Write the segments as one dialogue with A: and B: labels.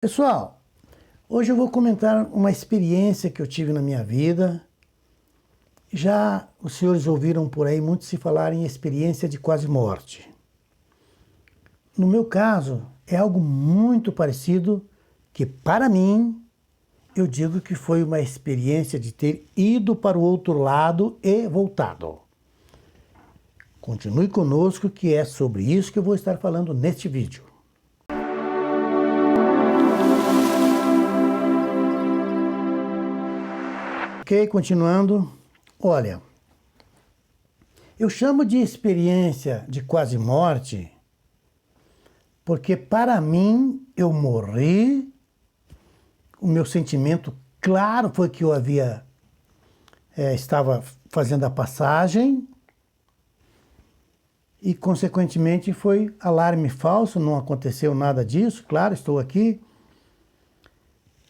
A: Pessoal, hoje eu vou comentar uma experiência que eu tive na minha vida. Já os senhores ouviram por aí muito se falar em experiência de quase morte. No meu caso, é algo muito parecido que, para mim, eu digo que foi uma experiência de ter ido para o outro lado e voltado. Continue conosco que é sobre isso que eu vou estar falando neste vídeo. Ok, continuando. Olha, eu chamo de experiência de quase morte porque, para mim, eu morri. O meu sentimento, claro, foi que eu estava fazendo a passagem e, consequentemente, foi alarme falso, não aconteceu nada disso. Claro, estou aqui.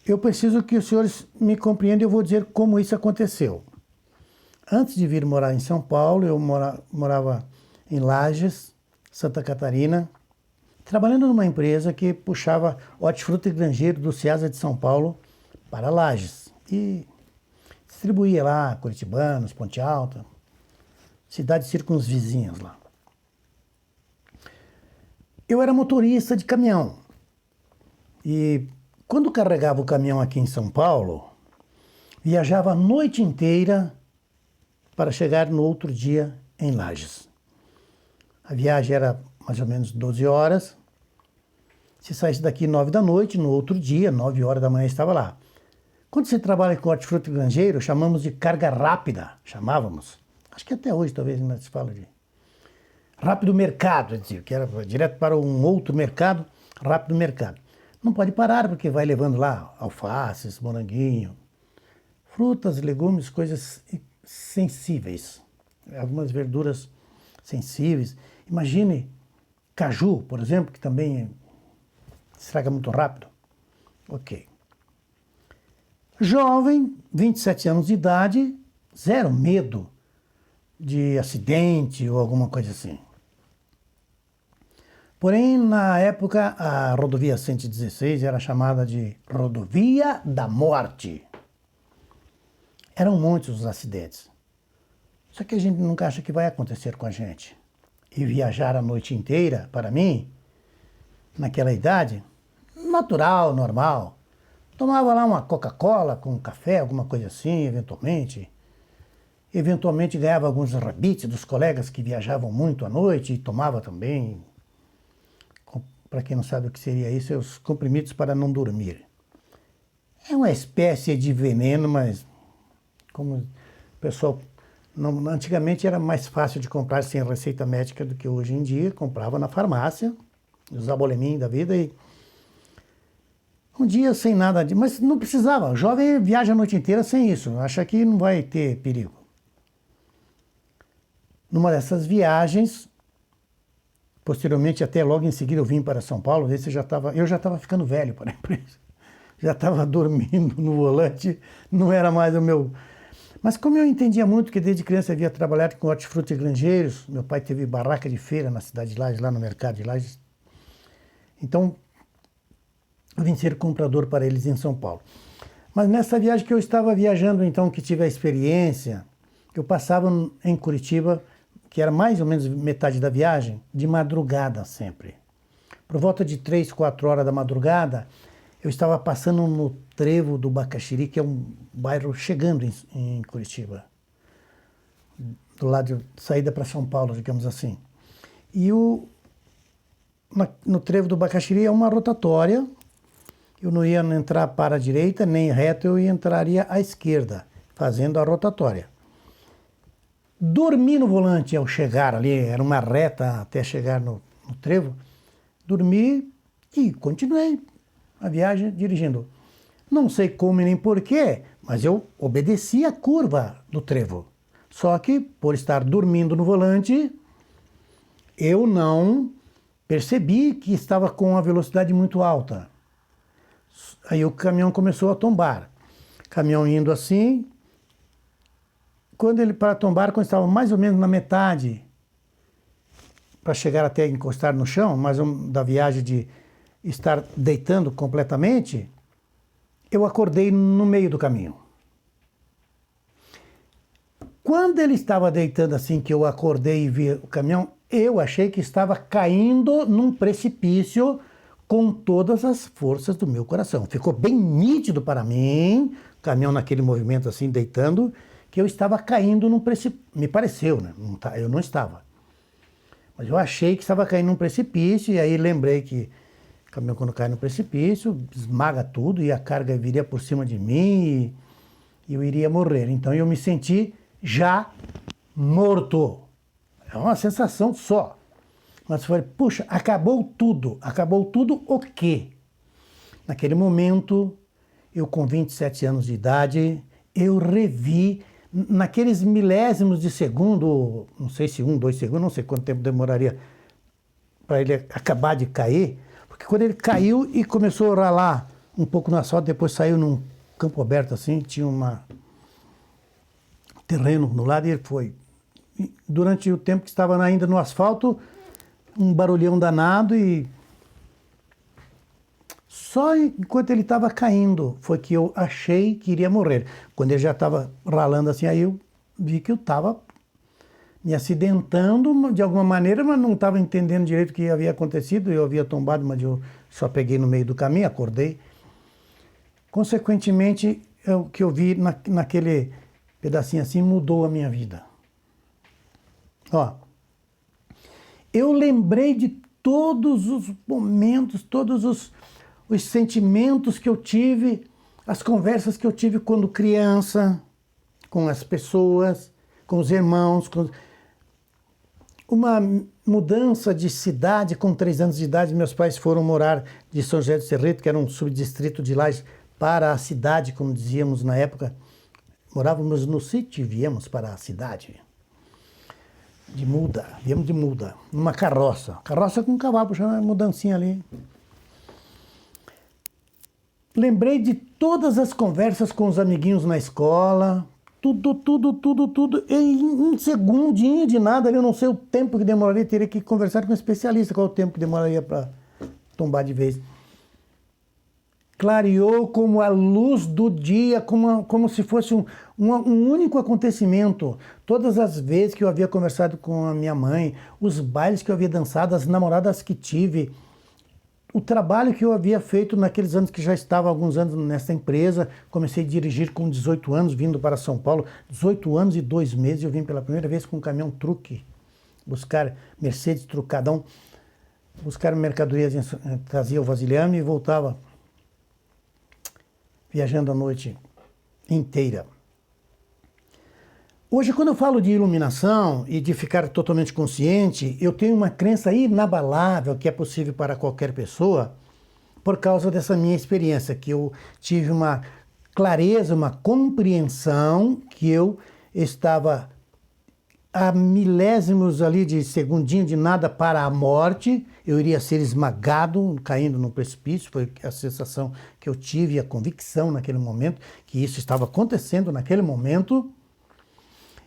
A: Eu preciso que os senhores me compreendam, eu vou dizer como isso aconteceu. Antes de vir morar em São Paulo, eu morava em Lages, Santa Catarina, trabalhando numa empresa que puxava hortifruti e granjeiro do Ceasa de São Paulo para Lages e distribuía lá curitibanos, Ponte Alta, cidades circunvizinhas lá. Eu era motorista de caminhão e quando carregava o caminhão aqui em São Paulo, viajava a noite inteira para chegar no outro dia em Lages. A viagem era mais ou menos 12 horas. Se saísse daqui 9 da noite, no outro dia, 9 horas da manhã, estava lá. Quando você trabalha com hortifruti e granjeiro, chamamos de carga rápida, chamávamos. Acho que até hoje talvez ainda se fala de rápido mercado, que era direto para um outro mercado, rápido mercado. Não pode parar porque vai levando lá alfaces, moranguinho, frutas, legumes, coisas sensíveis. Algumas verduras sensíveis. Imagine caju, por exemplo, que também estraga muito rápido. Ok. Jovem, 27 anos de idade, zero medo de acidente ou alguma coisa assim. Porém, na época, a rodovia 116 era chamada de Rodovia da Morte. Eram muitos os acidentes. Só que a gente nunca acha que vai acontecer com a gente. E viajar a noite inteira, para mim, naquela idade, natural, normal. Tomava lá uma Coca-Cola com café, alguma coisa assim, eventualmente. Eventualmente ganhava alguns rabites dos colegas que viajavam muito à noite e tomava também. Para quem não sabe o que seria isso, é os comprimidos para não dormir. É uma espécie de veneno, mas como o pessoal... antigamente era mais fácil de comprar sem receita médica do que hoje em dia. Comprava na farmácia, os abolemin da vida e... Um dia sem nada de... Mas não precisava. O jovem viaja a noite inteira sem isso. Acha que não vai ter perigo. Numa dessas viagens, posteriormente, até logo em seguida, eu vim para São Paulo. Eu já estava ficando velho para a empresa. Já estava dormindo no volante. Não era mais o meu... Mas como eu entendia muito que desde criança havia trabalhado com hortifruti e granjeiros, meu pai teve barraca de feira na cidade de Lages, lá no mercado de Lages. Então, eu vim ser comprador para eles em São Paulo. Mas nessa viagem que eu estava viajando, então, que tive a experiência, eu passava em Curitiba, que era mais ou menos metade da viagem, de madrugada sempre. Por volta de 3, 4 horas da madrugada, eu estava passando no Trevo do Bacaxiri, que é um bairro chegando em Curitiba, do lado de saída para São Paulo, digamos assim. E no Trevo do Bacaxiri é uma rotatória. Eu não ia entrar para a direita, nem reto, eu entraria à esquerda, fazendo a rotatória. Dormi no volante ao chegar ali, era uma reta até chegar no trevo. Dormi e continuei a viagem dirigindo. Não sei como nem porquê, mas eu obedeci a curva do trevo. Só que, por estar dormindo no volante, eu não percebi que estava com uma velocidade muito alta. Aí o caminhão começou a tombar. Caminhão indo assim. Para tombar, quando estava mais ou menos na metade, para chegar até encostar no chão, da viagem de estar deitando completamente, eu acordei no meio do caminho. Quando ele estava deitando assim, que eu acordei e vi o caminhão, eu achei que estava caindo num precipício com todas as forças do meu coração. Ficou bem nítido para mim, o caminhão naquele movimento assim, deitando, que eu estava caindo num precipício. Me pareceu, né? Eu não estava. Mas eu achei que estava caindo num precipício, e aí lembrei que o caminhão, quando cai no precipício, esmaga tudo e a carga viria por cima de mim e eu iria morrer. Então eu me senti já morto. É uma sensação só. Mas foi, puxa, acabou tudo. Acabou tudo o quê? Naquele momento, eu com 27 anos de idade, eu revi, naqueles milésimos de segundo, não sei se 1, 2 segundos, não sei quanto tempo demoraria para ele acabar de cair, porque quando ele caiu e começou a ralar um pouco no asfalto, depois saiu num campo aberto assim, tinha um terreno no lado e ele foi. E durante o tempo que estava ainda no asfalto, um barulhão danado e só enquanto ele estava caindo foi que eu achei que iria morrer. Quando ele já estava ralando assim, aí eu vi que eu estava me acidentando de alguma maneira, mas não estava entendendo direito o que havia acontecido. Eu havia tombado, mas eu só peguei no meio do caminho, acordei. Consequentemente, o que eu vi naquele pedacinho assim mudou a minha vida. Ó, eu lembrei de todos os momentos, todos os sentimentos que eu tive, as conversas que eu tive quando criança, com as pessoas, com os irmãos, uma mudança de cidade com 3 anos de idade. Meus pais foram morar de São José do Cerrito, que era um subdistrito de Lages, para a cidade, como dizíamos na época. Morávamos no sítio e viemos para a cidade. Viemos de muda, numa carroça. Carroça com um cavalo, puxando uma mudancinha ali. Lembrei de todas as conversas com os amiguinhos na escola, tudo. Em um segundinho de nada, eu não sei o tempo que demoraria, teria que conversar com um especialista, qual o tempo que demoraria para tombar de vez. Clareou como a luz do dia, como se fosse um único acontecimento. Todas as vezes que eu havia conversado com a minha mãe, os bailes que eu havia dançado, as namoradas que tive, o trabalho que eu havia feito naqueles anos que já estava há alguns anos nessa empresa. Comecei a dirigir com 18 anos, vindo para São Paulo. 18 anos e 2 meses eu vim pela primeira vez com um caminhão truque, buscar Mercedes trucadão, buscar mercadorias, trazia o vasilhame e voltava, viajando a noite inteira. Hoje, quando eu falo de iluminação e de ficar totalmente consciente, eu tenho uma crença inabalável que é possível para qualquer pessoa por causa dessa minha experiência, que eu tive uma clareza, uma compreensão que eu estava a milésimos ali de segundinho de nada para a morte, eu iria ser esmagado, caindo no precipício. Foi a sensação que eu tive, a convicção naquele momento, que isso estava acontecendo naquele momento.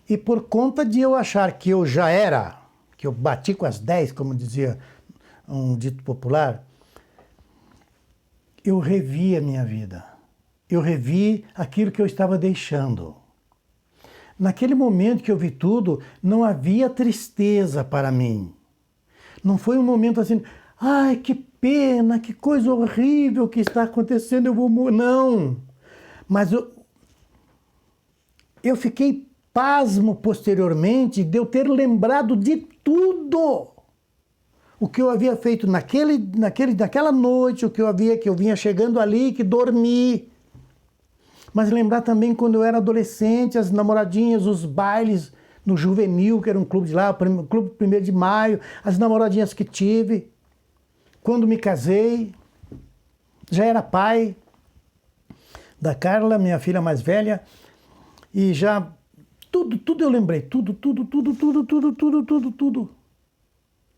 A: E por conta de eu achar que eu já era, que eu bati com as 10, como dizia um dito popular, eu revi a minha vida. Eu revi aquilo que eu estava deixando. Naquele momento que eu vi tudo, não havia tristeza para mim. Não foi um momento assim, ai, que pena, que coisa horrível que está acontecendo, eu vou morrer. Não. Mas eu fiquei pasmo posteriormente de eu ter lembrado de tudo. O que eu havia feito naquela noite, que eu vinha chegando ali, que dormi. Mas lembrar também quando eu era adolescente, as namoradinhas, os bailes no Juvenil, que era um clube de lá, o Clube 1º de Maio, as namoradinhas que tive. Quando me casei, já era pai da Carla, minha filha mais velha, e já tudo eu lembrei, tudo.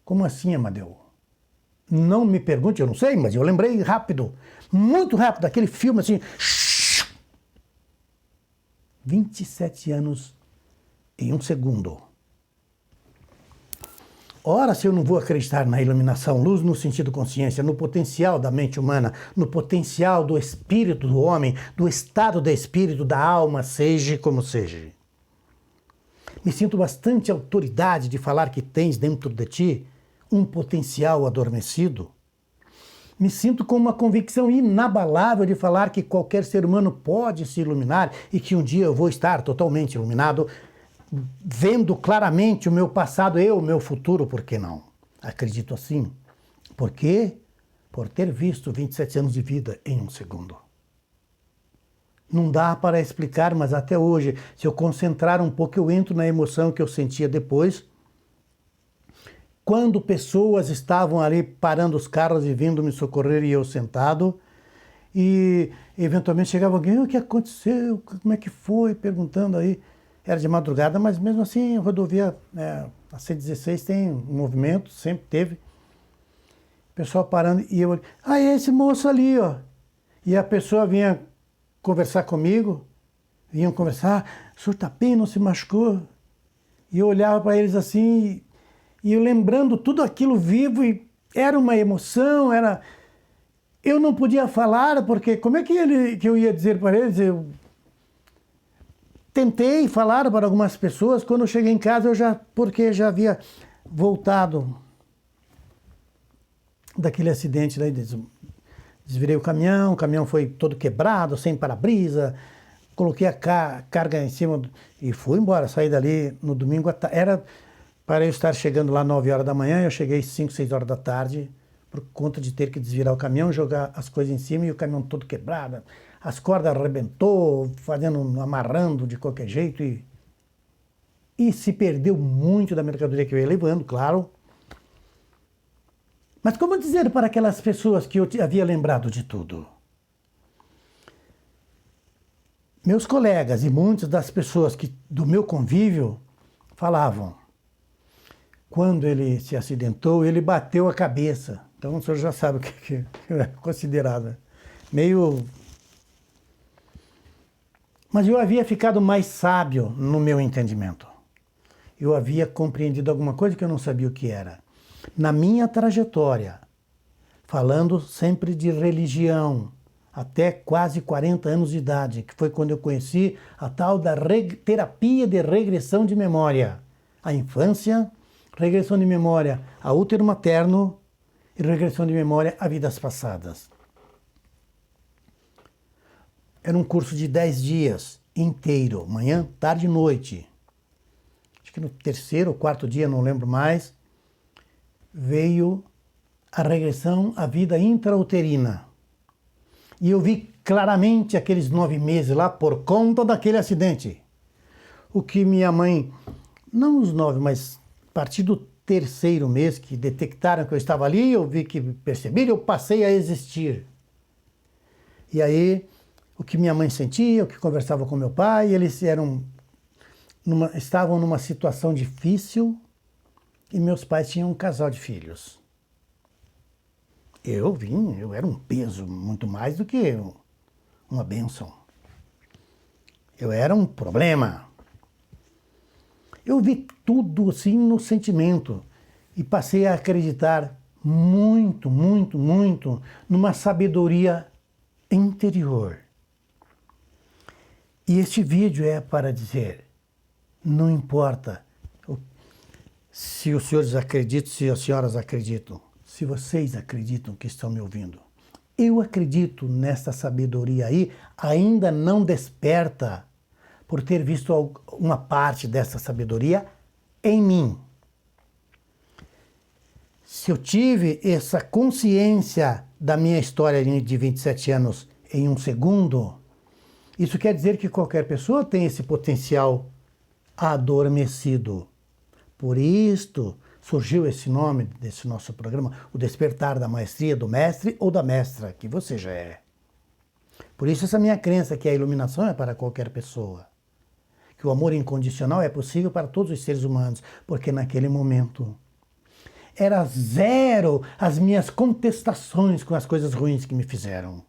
A: Como assim, Amadeu? Não me pergunte, eu não sei, mas eu lembrei rápido, muito rápido, aquele filme assim. 27 anos em um segundo. Ora, se eu não vou acreditar na iluminação, luz no sentido consciência, no potencial da mente humana, no potencial do espírito do homem, do estado de espírito da alma, seja como seja. Me sinto bastante autoridade de falar que tens dentro de ti um potencial adormecido. Me sinto com uma convicção inabalável de falar que qualquer ser humano pode se iluminar e que um dia eu vou estar totalmente iluminado, vendo claramente o meu passado e o meu futuro, por que não? Acredito assim. Por quê? Por ter visto 27 anos de vida em um segundo. Não dá para explicar, mas até hoje, se eu concentrar um pouco, eu entro na emoção que eu sentia depois, quando pessoas estavam ali parando os carros e vindo me socorrer e eu sentado, e eventualmente chegava alguém, o que aconteceu, como é que foi, perguntando aí. Era de madrugada, mas mesmo assim a rodovia, a C16 tem um movimento, sempre teve. O pessoal parando e eu, é esse moço ali, ó. E a pessoa vinha conversar comigo, vinham conversar, o senhor tá bem, não se machucou? E eu olhava para eles assim, e eu lembrando tudo aquilo vivo, e era uma emoção, era... Eu não podia falar, porque como é que eu ia dizer para eles? Eu tentei falar para algumas pessoas, quando eu cheguei em casa, porque já havia voltado daquele acidente, daí desvirei o caminhão foi todo quebrado, sem para-brisa, coloquei a carga em cima e fui embora, saí dali no domingo, era para eu estar chegando lá 9 horas da manhã, eu cheguei 5, 6 horas da tarde, por conta de ter que desvirar o caminhão, jogar as coisas em cima e o caminhão todo quebrado, as cordas arrebentou, amarrando de qualquer jeito e se perdeu muito da mercadoria que eu ia levando, claro. Mas como dizer para aquelas pessoas que eu havia lembrado de tudo? Meus colegas e muitas das pessoas do meu convívio falavam, quando ele se acidentou, ele bateu a cabeça. Então o senhor já sabe o que é considerado. Meio... Mas eu havia ficado mais sábio no meu entendimento. Eu havia compreendido alguma coisa que eu não sabia o que era. Na minha trajetória, falando sempre de religião, até quase 40 anos de idade, que foi quando eu conheci a tal da terapia de regressão de memória. A infância, regressão de memória a útero materno e regressão de memória a vidas passadas. Era um curso de 10 dias inteiro, manhã, tarde e noite. Acho que no terceiro ou quarto dia, não lembro mais, veio a regressão à vida intrauterina. E eu vi claramente aqueles 9 meses lá por conta daquele acidente. O que minha mãe, não os 9, mas a partir do terceiro mês que detectaram que eu estava ali, eu vi que perceberam, eu passei a existir. E aí, o que minha mãe sentia, o que conversava com meu pai, eles estavam numa situação difícil e meus pais tinham um casal de filhos. Eu era um peso muito mais do que uma bênção. Eu era um problema. Eu vi tudo assim no sentimento e passei a acreditar muito, muito, muito numa sabedoria interior. E este vídeo é para dizer, não importa se os senhores acreditam, se as senhoras acreditam, se vocês acreditam que estão me ouvindo. Eu acredito nessa sabedoria aí, ainda não desperta, por ter visto uma parte dessa sabedoria em mim. Se eu tive essa consciência da minha história de 27 anos em um segundo, isso quer dizer que qualquer pessoa tem esse potencial adormecido. Por isto surgiu esse nome desse nosso programa, o despertar da maestria do mestre ou da mestra, que você já é. Por isso essa minha crença que a iluminação é para qualquer pessoa. Que o amor incondicional é possível para todos os seres humanos, porque naquele momento era zero as minhas contestações com as coisas ruins que me fizeram.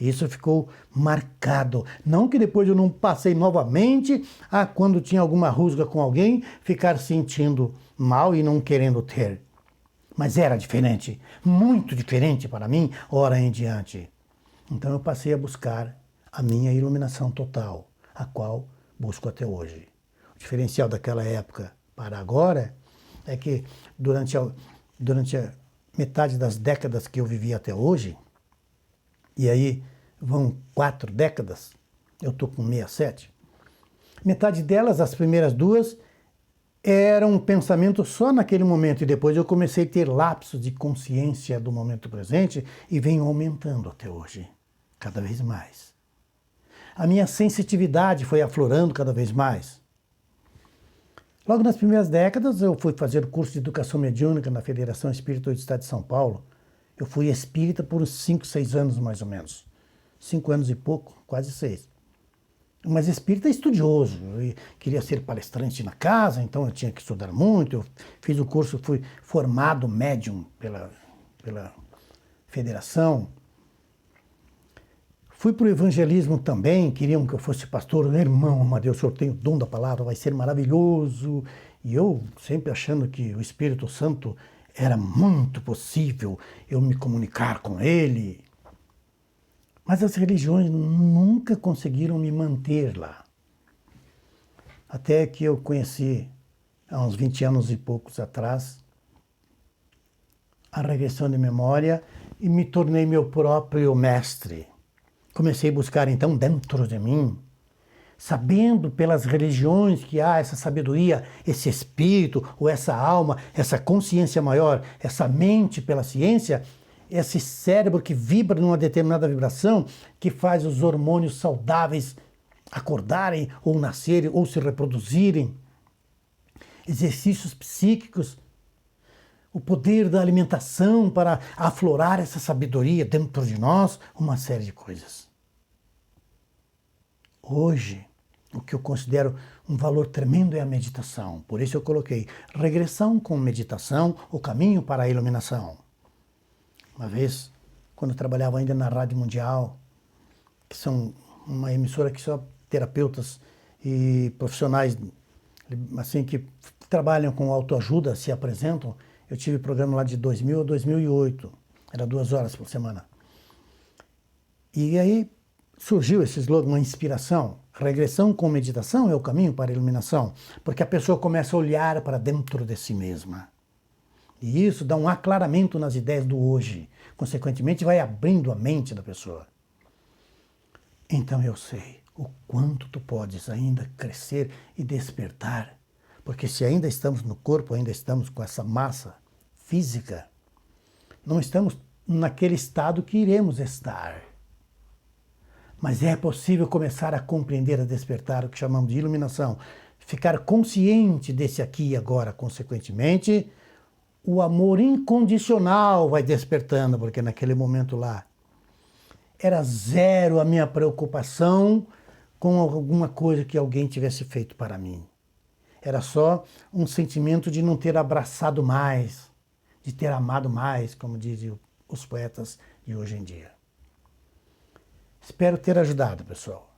A: E isso ficou marcado. Não que depois eu não passei novamente a, quando tinha alguma rusga com alguém, ficar sentindo mal e não querendo ter. Mas era diferente, muito diferente para mim, hora em diante. Então eu passei a buscar a minha iluminação total, a qual busco até hoje. O diferencial daquela época para agora é que durante a metade das décadas que eu vivi até hoje, e aí vão 4 décadas, eu estou com 67, metade delas, as primeiras 2, era um pensamento só naquele momento, e depois eu comecei a ter lapsos de consciência do momento presente e venho aumentando até hoje, cada vez mais. A minha sensitividade foi aflorando cada vez mais. Logo nas primeiras décadas, eu fui fazer o curso de Educação Mediúnica na Federação Espírita do Estado de São Paulo. Eu fui espírita por uns 5, 6 anos, mais ou menos. 5 anos e pouco, quase 6. Mas espírita estudioso. Eu queria ser palestrante na casa, então eu tinha que estudar muito. Eu fiz o curso, fui formado médium pela federação. Fui para o evangelismo também, queriam que eu fosse pastor. Irmão, Amadeu, o senhor tem o dom da palavra, vai ser maravilhoso. E eu sempre achando que o Espírito Santo era muito possível eu me comunicar com ele. Mas as religiões nunca conseguiram me manter lá. Até que eu conheci, há uns 20 anos e poucos atrás, a regressão de memória e me tornei meu próprio mestre. Comecei a buscar então dentro de mim, sabendo pelas religiões que há essa sabedoria, esse espírito ou essa alma, essa consciência maior, essa mente pela ciência, esse cérebro que vibra numa determinada vibração, que faz os hormônios saudáveis acordarem ou nascerem ou se reproduzirem, exercícios psíquicos, o poder da alimentação para aflorar essa sabedoria dentro de nós, uma série de coisas. Hoje, o que eu considero um valor tremendo é a meditação. Por isso eu coloquei regressão com meditação, o caminho para a iluminação. Uma vez, quando eu trabalhava ainda na Rádio Mundial, que são uma emissora que só terapeutas e profissionais assim que trabalham com autoajuda se apresentam, eu tive programa lá de 2000 a 2008, era 2 horas por semana. E aí surgiu esse slogan, uma inspiração. Regressão com meditação é o caminho para a iluminação, porque a pessoa começa a olhar para dentro de si mesma. E isso dá um aclaramento nas ideias do hoje. Consequentemente, vai abrindo a mente da pessoa. Então eu sei o quanto tu podes ainda crescer e despertar. Porque se ainda estamos no corpo, ainda estamos com essa massa física, não estamos naquele estado que iremos estar. Mas é possível começar a compreender, a despertar o que chamamos de iluminação. Ficar consciente desse aqui e agora, consequentemente, o amor incondicional vai despertando, porque naquele momento lá era zero a minha preocupação com alguma coisa que alguém tivesse feito para mim. Era só um sentimento de não ter abraçado mais, de ter amado mais, como dizem os poetas de hoje em dia. Espero ter ajudado, pessoal.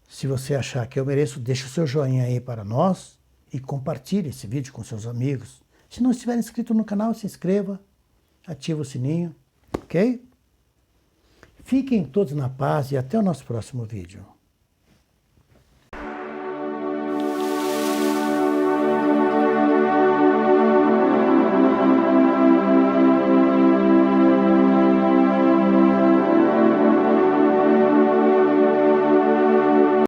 A: Se você achar que eu mereço, deixe o seu joinha aí para nós e compartilhe esse vídeo com seus amigos. Se não estiver inscrito no canal, se inscreva, ative o sininho, ok? Fiquem todos na paz e até o nosso próximo vídeo.